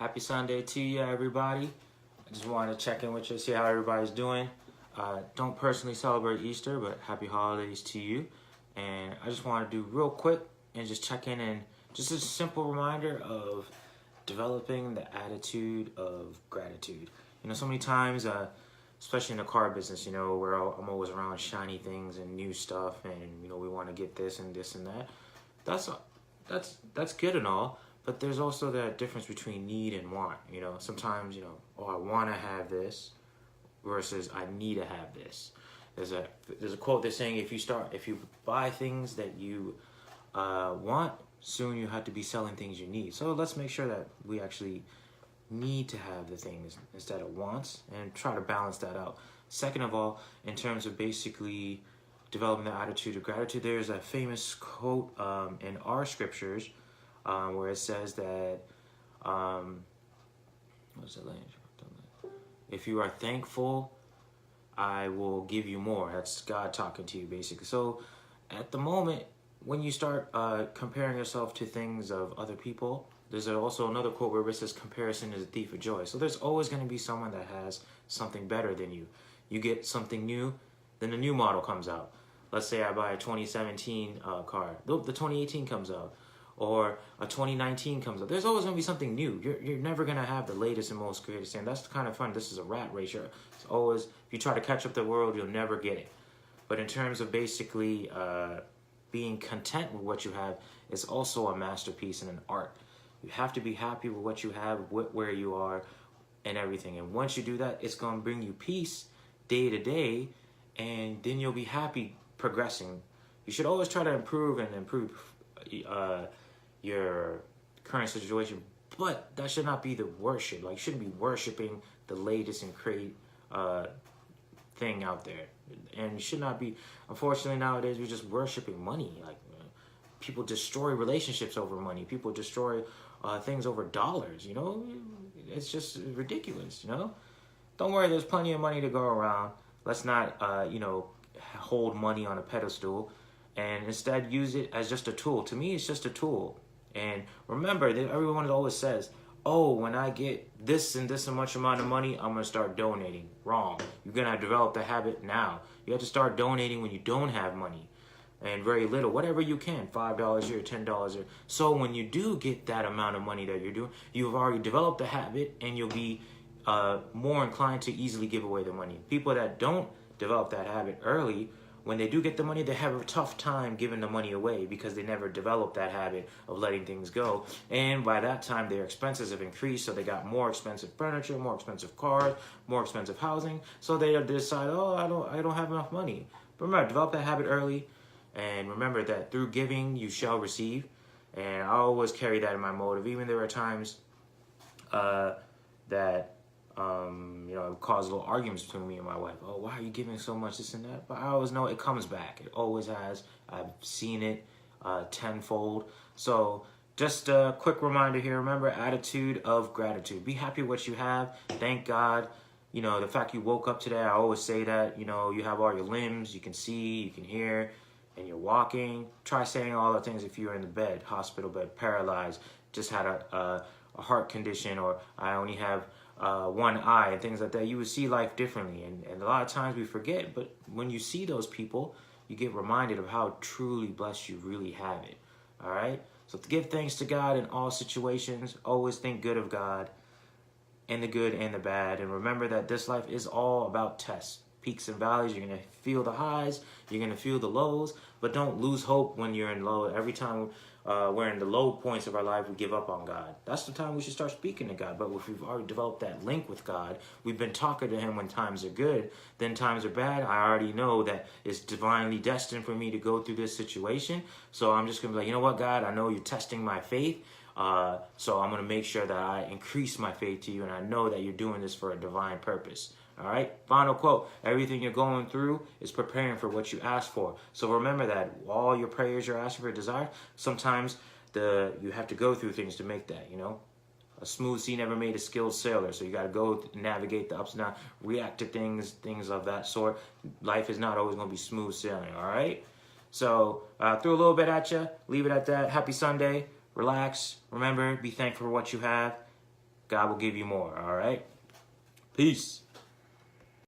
Happy Sunday to you, everybody. I just wanted to check in with you, see how everybody's doing. Don't personally celebrate Easter, but happy holidays to you. And I just want to do real quick and just check in and just a simple reminder of developing the attitude of gratitude. So many times, especially in the car business, where I'm always around shiny things and new stuff, and we want to get this and this and that. That's good and all, but there's also that difference between need and want. Sometimes I want to have this versus I need to have this. There's a quote that's saying if you buy things that you want, soon you have to be selling things you need. So let's make sure that we actually need to have the things instead of wants, and try to balance that out. Second of all, in terms of basically developing the attitude of gratitude, there's a famous quote in our scriptures where it says that what's the language? If you are thankful, I will give you more. That's God talking to you, basically. So at the moment, when you start comparing yourself to things of other people, there's also another quote where it says comparison is a thief of joy. So there's always going to be someone that has something better than you. You get something new, then a new model comes out. Let's say I buy a 2017 car. The 2018 comes out. Or a 2019 comes out. There's always going to be something new. You're never going to have the latest and most greatest thing. That's kind of fun. This is a rat race. It's always, if you try to catch up the world, you'll never get it. But in terms of basically being content with what you have, it's also a masterpiece and an art. You have to be happy with what you have, where you are, and everything. And once you do that, it's going to bring you peace day to day, and then you'll be happy progressing. You should always try to improve your current situation, but that should not be the worship. Like, you shouldn't be worshiping the latest and great thing out there, and you should not be. Unfortunately, nowadays we're just worshiping money. Like, people destroy relationships over money. People destroy things over dollars. It's just ridiculous. Don't worry, there's plenty of money to go around. Let's not hold money on a pedestal, and instead use it as just a tool. To me, it's just a tool. And remember that everyone always says, oh, when I get this and this much amount of money, I'm going to start donating. Wrong. You're going to develop the habit now. You have to start donating when you don't have money, and very little, whatever you can, $5 here, $10 here. So when you do get that amount of money that you're doing, you've already developed the habit, and you'll be more inclined to easily give away the money. People that don't develop that habit early, when they do get the money, they have a tough time giving the money away because they never developed that habit of letting things go. And by that time, their expenses have increased, so they got more expensive furniture, more expensive cars, more expensive housing. So they decide, oh, I don't have enough money. But remember, develop that habit early, and remember that through giving, you shall receive. And I always carry that in my motive. Even there are times that it caused little arguments between me and my wife. Oh, why are you giving so much, this and that? But I always know it comes back. It always has. I've seen it tenfold. So just a quick reminder here. Remember, attitude of gratitude. Be happy with what you have. Thank God. The fact you woke up today, I always say that. You have all your limbs. You can see, you can hear, and you're walking. Try saying all the things if you're in the bed, hospital bed, paralyzed, just had a heart condition, or I only have one eye, and things like that. You would see life differently, and a lot of times we forget, but when you see those people, you get reminded of how truly blessed you really have it. All right, so give thanks to God in all situations. Always think good of God, in the good and the bad, and remember that this life is all about tests, peaks and valleys. You're going to feel the highs, you're going to feel the lows, but don't lose hope when you're in low. Every time we're in the low points of our life, we give up on God. That's the time we should start speaking to God. But if we've already developed that link with God, we've been talking to him when times are good, then times are bad, I already know that it's divinely destined for me to go through this situation. So I'm just going to be like, you know what, God, I know you're testing my faith. So I'm going to make sure that I increase my faith to you, and I know that you're doing this for a divine purpose. All right. Final quote. Everything you're going through is preparing for what you ask for. So remember that all your prayers you're asking for, desire, sometimes you have to go through things to make that. A smooth sea never made a skilled sailor. So you got to go navigate the ups and downs, react to things of that sort. Life is not always going to be smooth sailing. All right. So threw a little bit at you. Leave it at that. Happy Sunday. Relax. Remember, be thankful for what you have. God will give you more, all right? Peace.